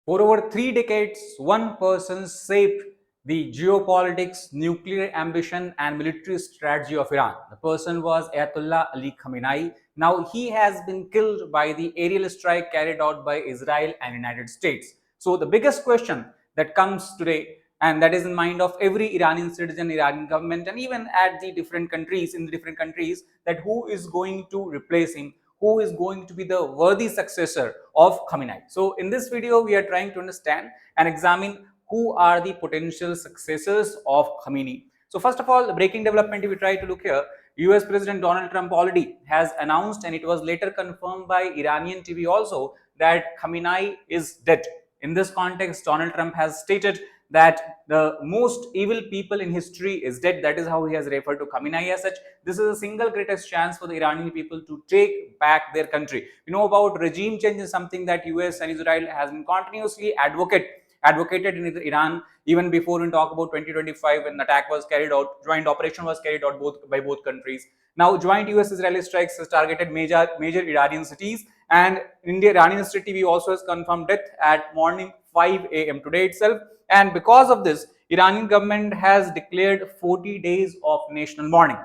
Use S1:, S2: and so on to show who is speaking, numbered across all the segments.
S1: For over 3 decades, one person shaped the geopolitics, nuclear ambition, and military strategy of Iran. The person was Ayatollah Ali Khamenei. Now he has been killed by the aerial strike carried out by Israel and United States. So the biggest question that comes today, and that is in mind of every Iranian citizen, Iranian government, and even at the different countries, in the different countries, that who is going to replace him, who is going to be the worthy successor of Khamenei. So in this video, we are trying to understand and examine who are the potential successors of Khamenei. So first of all, the breaking development, if we try to look here, US President Donald Trump already has announced, and it was later confirmed by Iranian TV also, that Khamenei is dead. In this context, Donald Trump has stated that the most evil people in history is dead. That is how he has referred to Khamenei as such. This is the single greatest chance for the Iranian people to take back their country. You know about regime change is something that US and Israel has been continuously advocated in Iran even before we talk about 2025 when the attack was carried out, joint operation was carried out by both countries. Now joint US-Israeli strikes has targeted major Iranian cities, and India Iranian State TV also has confirmed death at morning 5 a.m. today itself. And because of this, Iranian government has declared 40 days of national mourning.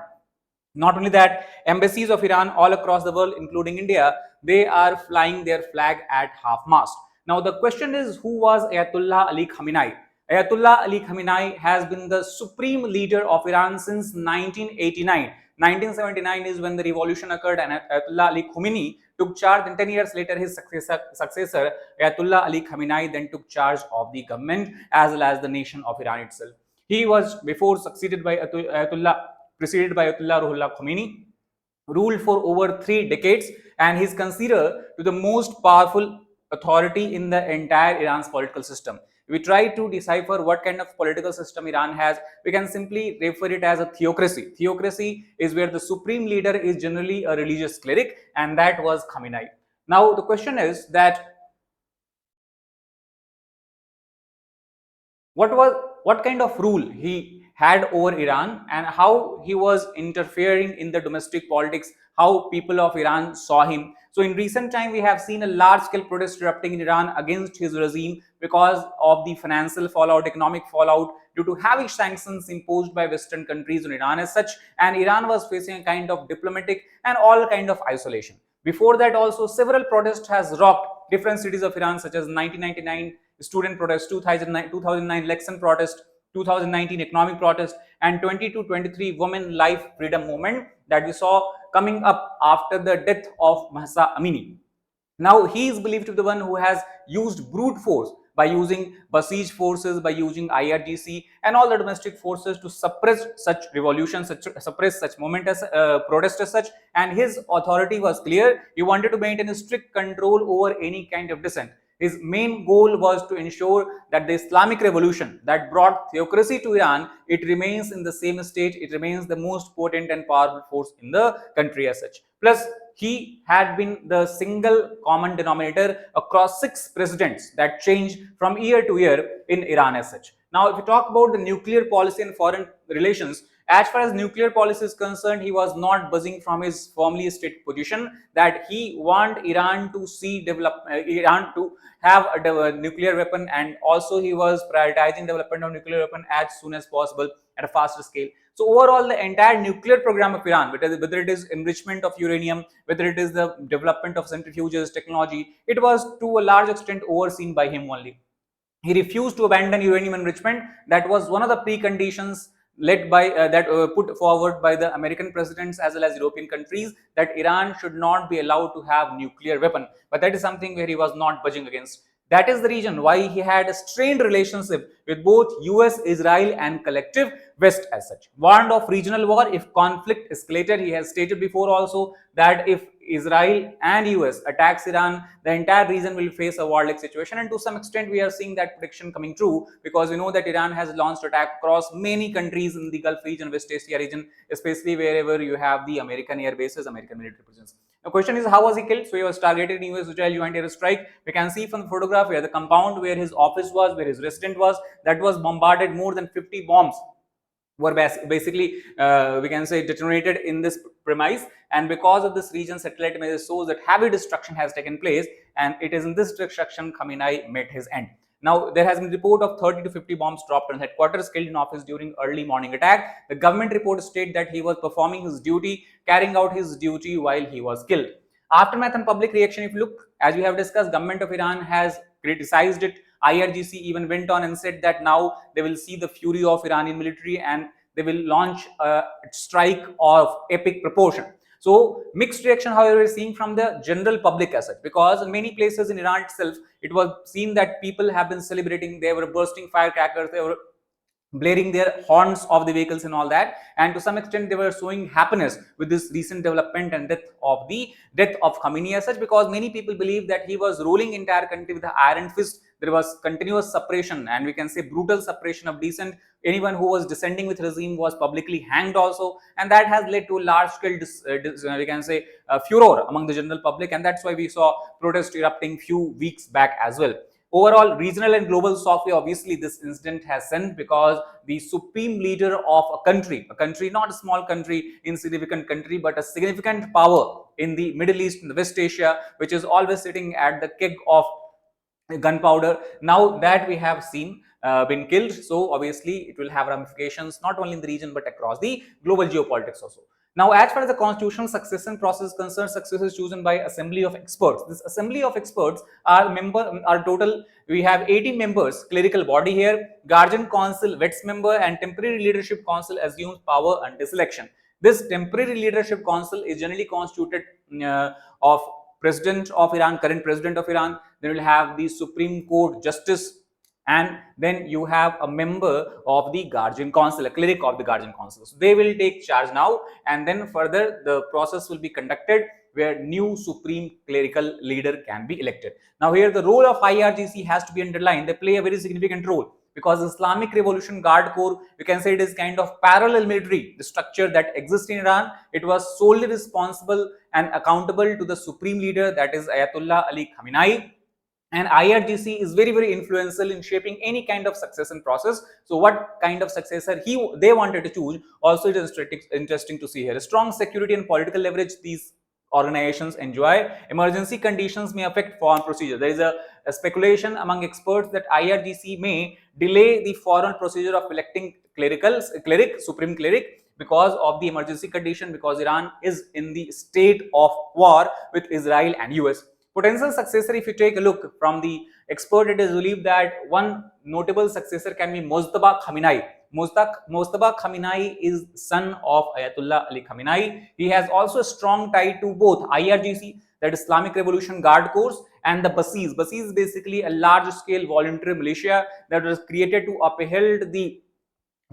S1: Not only that, embassies of Iran all across the world, including India, they are flying their flag at half-mast. Now, the question is, who was Ayatollah Ali Khamenei? Ayatollah Ali Khamenei has been the supreme leader of Iran since 1989. 1979 is when the revolution occurred, and Ayatollah Ali Khamenei took charge. And 10 years later, his successor Ayatollah Ali Khamenei then took charge of the government as well as the nation of Iran itself. He was before preceded by Ayatollah Ruhollah Khomeini, ruled for over 3 decades, and he is considered to the most powerful authority in the entire Iran's political system. If we try to decipher what kind of political system Iran has, we can simply refer it as a theocracy. Theocracy is where the supreme leader is generally a religious cleric, and that was Khamenei. Now the question is that what kind of rule he had over Iran and how he was interfering in the domestic politics, how people of Iran saw him. So in recent time, we have seen a large-scale protest erupting in Iran against his regime because of the financial fallout, economic fallout, due to heavy sanctions imposed by Western countries on Iran as such, and Iran was facing a kind of diplomatic and all kind of isolation. Before that also, several protests has rocked different cities of Iran, such as 1999 student protest, 2009 election protest, 2019 economic protest, and 22-23 women life freedom movement that we saw coming up after the death of Mahsa Amini. Now he is believed to be the one who has used brute force by using Basij forces, by using IRGC and all the domestic forces to suppress such revolutions, suppress such movement as protest as such. And his authority was clear. He wanted to maintain a strict control over any kind of dissent. His main goal was to ensure that the Islamic revolution that brought theocracy to Iran, it remains in the same state, it remains the most potent and powerful force in the country as such. Plus, he had been the single common denominator across 6 presidents that changed from year to year in Iran as such. Now, if we talk about the nuclear policy and foreign relations, as far as nuclear policy is concerned, he was not budging from his firmly stated position that he want Iran to Iran to have a nuclear weapon, and also he was prioritizing development of nuclear weapon as soon as possible at a faster scale. So overall, the entire nuclear program of Iran, whether it is enrichment of uranium, whether it is the development of centrifuges, technology, it was to a large extent overseen by him only. He refused to abandon uranium enrichment. That was one of the preconditions led by put forward by the American presidents as well as European countries, that Iran should not be allowed to have nuclear weapon. But that is something where he was not budging against. That is the reason why he had a strained relationship with both US, Israel and collective West as such. Warned of regional war if conflict escalated. He has stated before also that if Israel and US attacks Iran, the entire region will face a war-like situation. And to some extent, we are seeing that prediction coming true, because we know that Iran has launched attack across many countries in the Gulf region, West Asia region, especially wherever you have the American air bases, American military presence. The question is, how was he killed? So he was targeted in US-Israel joint air strike. We can see from the photograph where the compound where his office was, where his residence was, that was bombarded. More than 50 bombs were basically we can say detonated in this premise, and because of this region, satellite images shows that heavy destruction has taken place, and it is in this destruction Khamenei met his end. Now, there has been a report of 30 to 50 bombs dropped on headquarters, killed in office during early morning attack. The government report state that he was performing his duty, carrying out his duty while he was killed. Aftermath and public reaction, if you look, as we have discussed, government of Iran has criticized it. IRGC even went on and said that now they will see the fury of Iranian military and they will launch a strike of epic proportion. So mixed reaction, however, is seen from the general public as such, because in many places in Iran itself, it was seen that people have been celebrating, they were bursting firecrackers, they were blaring their horns of the vehicles and all that, and to some extent they were showing happiness with this recent development and death of Khamenei as such, because many people believe that he was ruling entire country with an iron fist. There was continuous suppression, and we can say brutal suppression of dissent. Anyone who was dissenting with regime was publicly hanged also, and that has led to large scale we can say furor among the general public, and that's why we saw protests erupting few weeks back as well. Overall, regional and global software, obviously this incident has sent, because the supreme leader of a country, not a small country, insignificant country, but a significant power in the Middle East, in the West Asia, which is always sitting at the keg of gunpowder, now that we have seen been killed. So obviously it will have ramifications not only in the region but across the global geopolitics also. Now, as far as the constitutional succession process is concerned, successor is chosen by assembly of experts. This assembly of experts are total. We have 18 members, clerical body here. Guardian council vets member, and temporary leadership council assumes power until selection. This temporary leadership council is generally constituted of president of Iran, current president of Iran. Then we'll have the Supreme Court justice, and then you have a member of the Guardian Council, a cleric of the Guardian Council. So they will take charge now, and then further the process will be conducted where new supreme clerical leader can be elected. Now here the role of IRGC has to be underlined. They play a very significant role, because Islamic Revolution Guard Corps, you can say it is kind of parallel military, the structure that exists in Iran. It was solely responsible and accountable to the supreme leader, that is Ayatollah Ali Khamenei. And IRGC is very, very influential in shaping any kind of succession process. So what kind of successor they wanted to choose, also it is interesting to see here. Strong security and political leverage these organizations enjoy. Emergency conditions may affect foreign procedure. There is a speculation among experts that IRGC may delay the foreign procedure of electing supreme cleric, because of the emergency condition, because Iran is in the state of war with Israel and US. Potential successor, if you take a look from the expert, it is believed that one notable successor can be Mojtaba Khamenei. Mojtaba Khamenei is son of Ayatollah Ali Khamenei. He has also a strong tie to both IRGC, that Islamic Revolution Guard Corps, and the Basis. Basis is basically a large-scale voluntary militia that was created to uphold the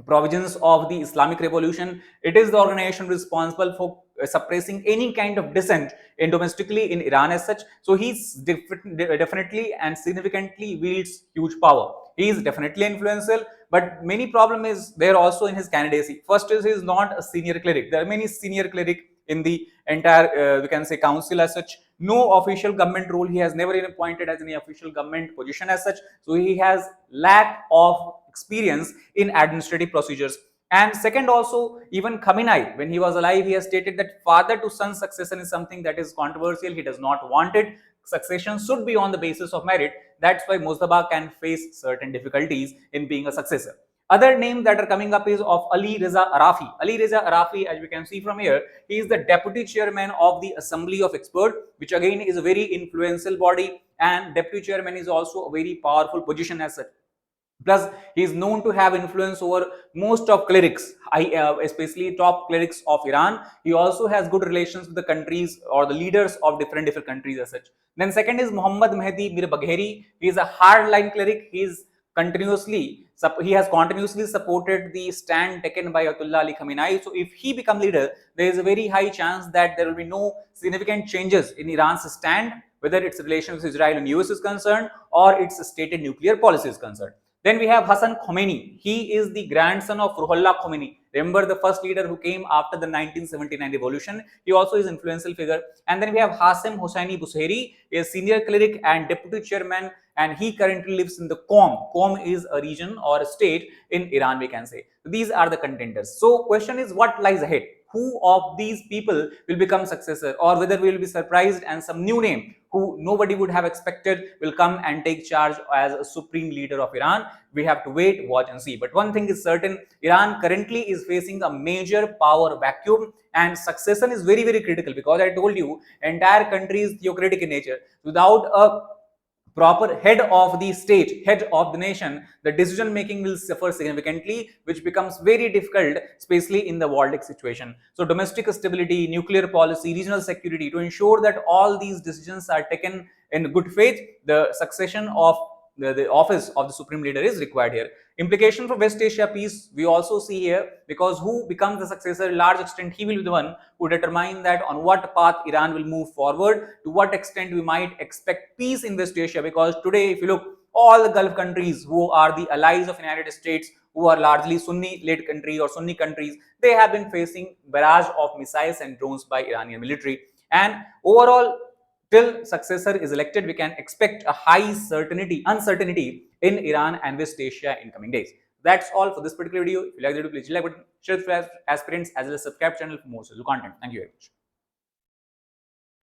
S1: provisions of the Islamic Revolution. It is the organization responsible for suppressing any kind of dissent domestically in Iran as such. So he's definitely and significantly wields huge power. He is definitely influential, but many problem is there also in his candidacy. First is he is not a senior cleric. There are many senior cleric in the entire we can say council as such. No official government role. He has never been appointed as any official government position as such. So he has lack of experience in administrative procedures. And second, also, even Khamenei, when he was alive, he has stated that father to son succession is something that is controversial. He does not want it. Succession should be on the basis of merit. That's why Mojtaba can face certain difficulties in being a successor. Other names that are coming up is of Ali Reza Arafi. Ali Reza Arafi, as we can see from here, he is the deputy chairman of the Assembly of Experts, which again is a very influential body, and deputy chairman is also a very powerful position as such. Plus, he is known to have influence over most of clerics, especially top clerics of Iran. He also has good relations with the countries or the leaders of different countries as such. Then second is Muhammad Mehdi Mir Bagheri. He is a hardline cleric. He has continuously supported the stand taken by Ayatollah Ali Khamenei. So if he becomes leader, there is a very high chance that there will be no significant changes in Iran's stand, whether its relations with Israel and US is concerned or its stated nuclear policy is concerned. Then we have Hassan Khomeini. He is the grandson of Ruhollah Khomeini. Remember, the first leader who came after the 1979 revolution. He also is an influential figure. And then we have Hasem Hosseini Busheiri, a senior cleric and deputy chairman, and he currently lives in the Qom. Qom is a region or a state in Iran, we can say. These are the contenders. So question is, what lies ahead? who of these people will become successor, or whether we will be surprised and some new name who nobody would have expected will come and take charge as a supreme leader of Iran. We have to wait, watch and see. But one thing is certain, Iran currently is facing a major power vacuum, and succession is very, very critical, because I told you entire country is theocratic in nature. Without a proper head of the state, head of the nation, the decision making will suffer significantly, which becomes very difficult, especially in the Baltic situation. So domestic stability, nuclear policy, regional security, to ensure that all these decisions are taken in good faith, the succession of the office of the supreme leader is required here. Implication for West Asia peace we also see here, because who becomes the successor, large extent he will be the one who determine that on what path Iran will move forward, to what extent we might expect peace in West Asia. Because today, if you look, all the Gulf countries who are the allies of United States, who are largely Sunni-led countries or Sunni countries, they have been facing barrage of missiles and drones by Iranian military. And overall, till successor is elected, we can expect a high uncertainty in Iran and West Asia in coming days. That's all for this particular video. If you like the video, please like button, share with aspirants, as well as subscribe channel for more such content. Thank you very much.